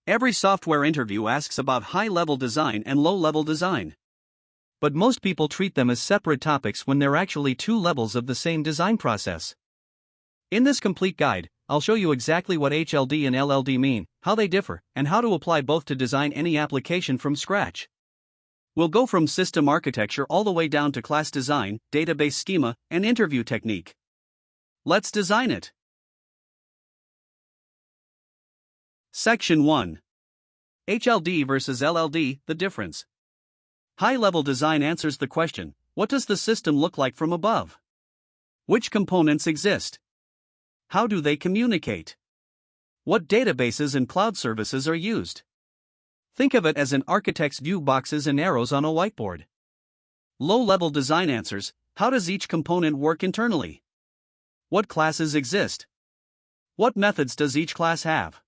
Every software interview asks about high-level design and low-level design. But most people treat them as separate topics when they're actually two levels of the same design process. In this complete guide, I'll show you exactly what HLD and LLD mean, how they differ, and how to apply both to design any application from scratch. We'll go from system architecture all the way down to class design, database schema, and interview technique. Let's design it. Section 1. HLD versus LLD, the difference. High-level design answers the question, what does the system look like from above? Which components exist? How do they communicate? What databases and cloud services are used? Think of it as an architect's view, boxes and arrows on a whiteboard. Low-level design answers, how does each component work internally? What classes exist? What methods does each class have?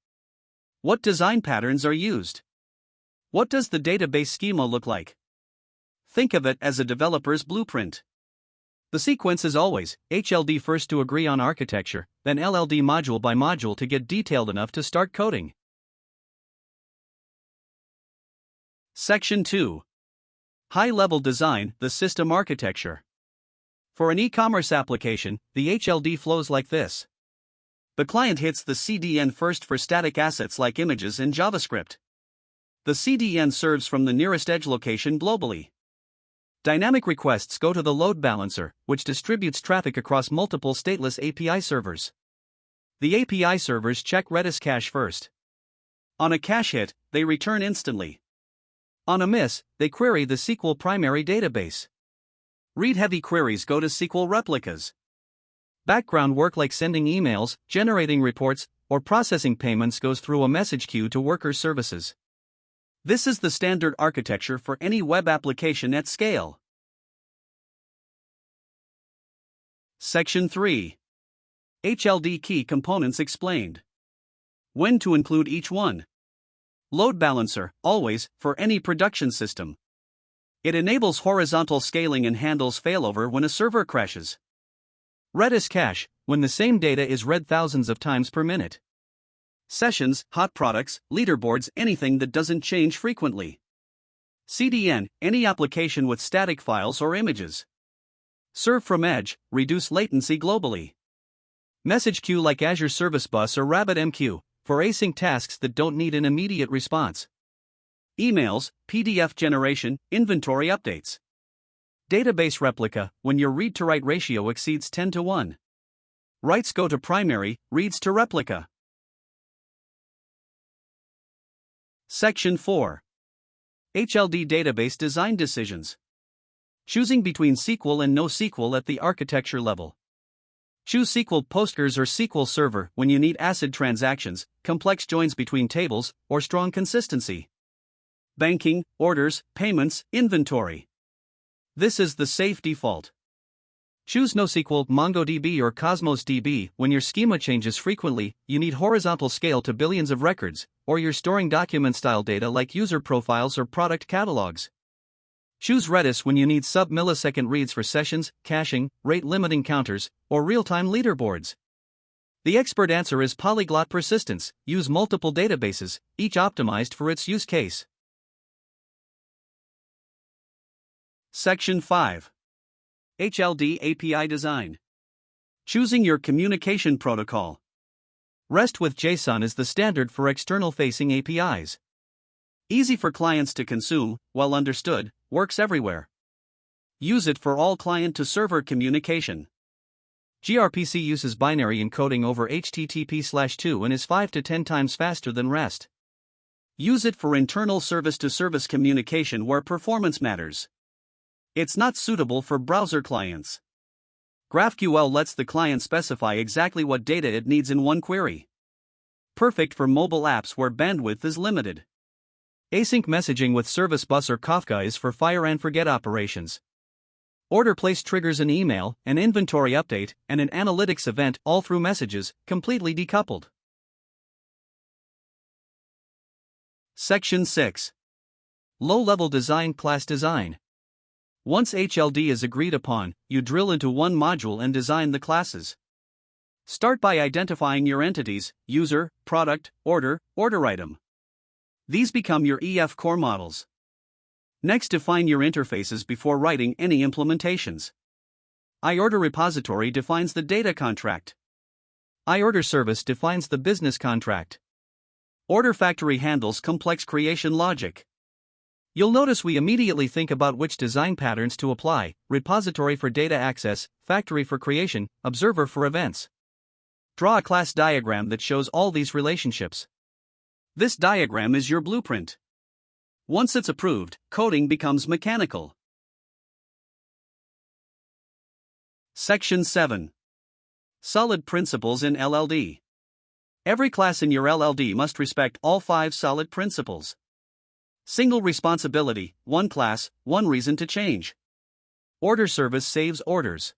What design patterns are used? What does the database schema look like? Think of it as a developer's blueprint. The sequence is always HLD first to agree on architecture, then LLD module by module to get detailed enough to start coding. Section 2. High-level design, the system architecture. For an e-commerce application, the HLD flows like this. The client hits the CDN first for static assets like images and JavaScript. The CDN serves from the nearest edge location globally. Dynamic requests go to the load balancer, which distributes traffic across multiple stateless API servers. The API servers check Redis cache first. On a cache hit, they return instantly. On a miss, they query the SQL primary database. Read-heavy queries go to SQL replicas. Background work like sending emails, generating reports, or processing payments goes through a message queue to worker services. This is the standard architecture for any web application at scale. Section 3. HLD key components explained. When to include each one. Load balancer, always, for any production system. It enables horizontal scaling and handles failover when a server crashes. Redis cache, when the same data is read thousands of times per minute. Sessions, hot products, leaderboards, anything that doesn't change frequently. CDN, any application with static files or images. Serve from edge, reduce latency globally. Message queue like Azure Service Bus or RabbitMQ, for async tasks that don't need an immediate response. Emails, PDF generation, inventory updates. Database replica, when your read-to-write ratio exceeds 10 to 1. Writes go to primary, reads to replica. Section 4. HLD database design decisions. Choosing between SQL and NoSQL at the architecture level. Choose SQL Postgres or SQL Server when you need ACID transactions, complex joins between tables, or strong consistency. Banking, orders, payments, inventory. This is the safe default. Choose NoSQL, MongoDB or Cosmos DB when your schema changes frequently, you need horizontal scale to billions of records, or you're storing document-style data like user profiles or product catalogs. Choose Redis when you need sub-millisecond reads for sessions, caching, rate-limiting counters, or real-time leaderboards. The expert answer is polyglot persistence, use multiple databases, each optimized for its use case. Section 5. HLD API design. Choosing your communication protocol. REST with JSON is the standard for external-facing APIs. Easy for clients to consume, well understood, works everywhere. Use it for all client-to-server communication. gRPC uses binary encoding over HTTP/2 and is 5 to 10 times faster than REST. Use it for internal service-to-service communication where performance matters. It's not suitable for browser clients. GraphQL lets the client specify exactly what data it needs in one query. Perfect for mobile apps where bandwidth is limited. Async messaging with Service Bus or Kafka is for fire and forget operations. Order place triggers an email, an inventory update, and an analytics event all through messages, completely decoupled. Section 6. Low-level design, class design. Once HLD is agreed upon, you drill into one module and design the classes. Start by identifying your entities: user, product, order, order item. These become your EF core models. Next, define your interfaces before writing any implementations. iOrder repository defines the data contract. iOrder service defines the business contract. Order factory handles complex creation logic. You'll notice we immediately think about which design patterns to apply: repository for data access, factory for creation, observer for events. Draw a class diagram that shows all these relationships. This diagram is your blueprint. Once it's approved, coding becomes mechanical. Section 7. Solid principles in LLD. Every class in your LLD must respect all 5 solid principles. Single responsibility, one class, one reason to change. Order service saves orders.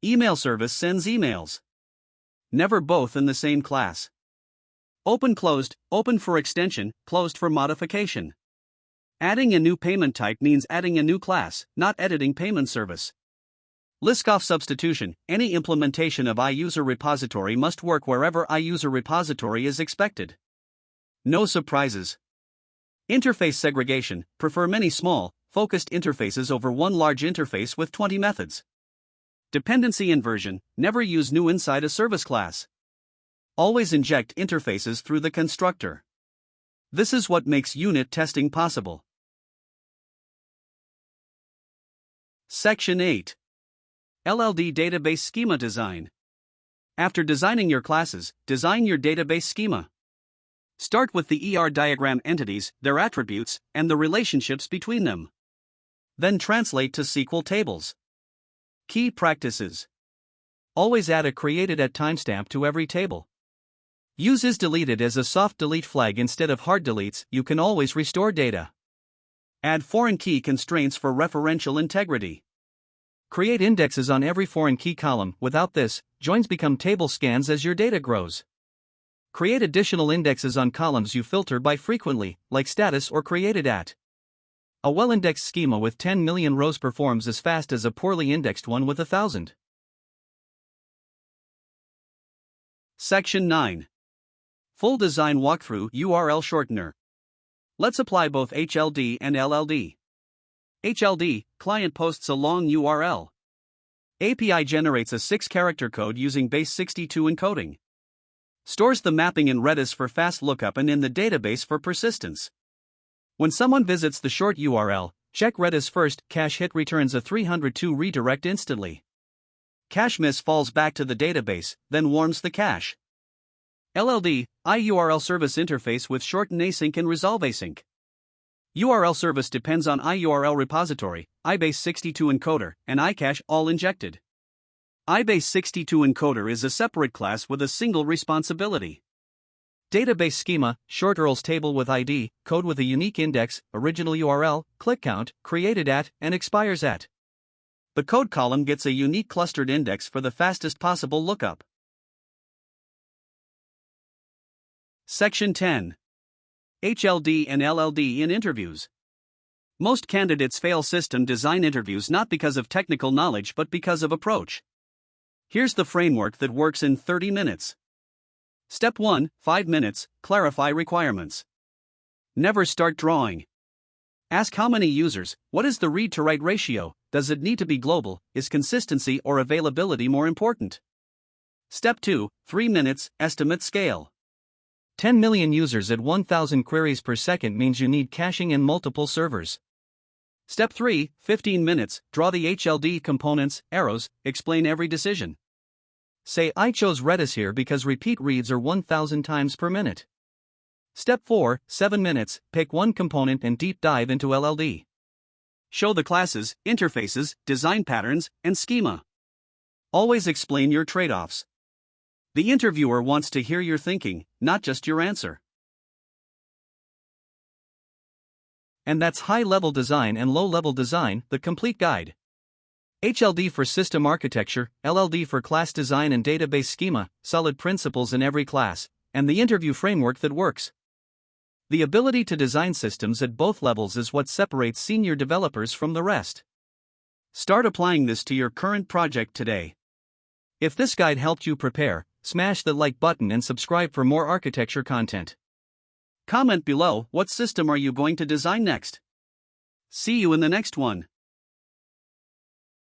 Email service sends emails. Never both in the same class. Open closed, open for extension, closed for modification. Adding a new payment type means adding a new class, not editing payment service. Liskov substitution: any implementation of iUser repository must work wherever iUser repository is expected. No surprises. Interface segregation: prefer many small, focused interfaces over one large interface with 20 methods. Dependency inversion: never use new inside a service class. Always inject interfaces through the constructor. This is what makes unit testing possible. Section 8. LLD Database Schema Design. After designing your classes, design your database schema. Start with the ER diagram entities, their attributes, and the relationships between them. Then translate to SQL tables. Key practices. Always add a created@ timestamp to every table. Use isDeleted as a soft delete flag instead of hard deletes. You can always restore data. Add foreign key constraints for referential integrity. Create indexes on every foreign key column. Without this, joins become table scans as your data grows. Create additional indexes on columns you filter by frequently, like status or created@. A well-indexed schema with 10 million rows performs as fast as a poorly indexed one with 1,000. Section 9. Full Design Walkthrough URL Shortener. Let's apply both HLD and LLD. HLD, client posts a long URL. API generates a 6-character code using base62 encoding. Stores the mapping in Redis for fast lookup and in the database for persistence. When someone visits the short URL, check Redis first. Cache hit returns a 302 redirect instantly. Cache miss falls back to the database, then warms the cache. LLD, iURL service interface with shorten async and resolve async. URL service depends on iURL repository, ibase62 encoder, and iCache all injected. ibase62 encoder is a separate class with a single responsibility. Database schema: shortURLs table with ID, code with a unique index, original URL, click count, created@, and expires at. The code column gets a unique clustered index for the fastest possible lookup. Section 10. HLD and LLD in interviews. Most candidates fail system design interviews not because of technical knowledge but because of approach. Here's the framework that works in 30 minutes. Step 1, 5 minutes, clarify requirements. Never start drawing. Ask how many users, what is the read to write ratio, does it need to be global, is consistency or availability more important? Step 2, 3 minutes, estimate scale. 10 million users at 1,000 queries per second means you need caching and multiple servers. Step 3, 15 minutes, draw the HLD components, arrows, explain every decision. Say, I chose Redis here because repeat reads are 1,000 times per minute. Step 4, 7 minutes, pick one component and deep dive into LLD. Show the classes, interfaces, design patterns, and schema. Always explain your trade-offs. The interviewer wants to hear your thinking, not just your answer. And that's high-level design and low-level design, the complete guide. HLD for system architecture, LLD for class design and database schema, solid principles in every class, and the interview framework that works. The ability to design systems at both levels is what separates senior developers from the rest. Start applying this to your current project today. If this guide helped you prepare, smash the like button and subscribe for more architecture content. Comment below what system are you going to design next. See you in the next one.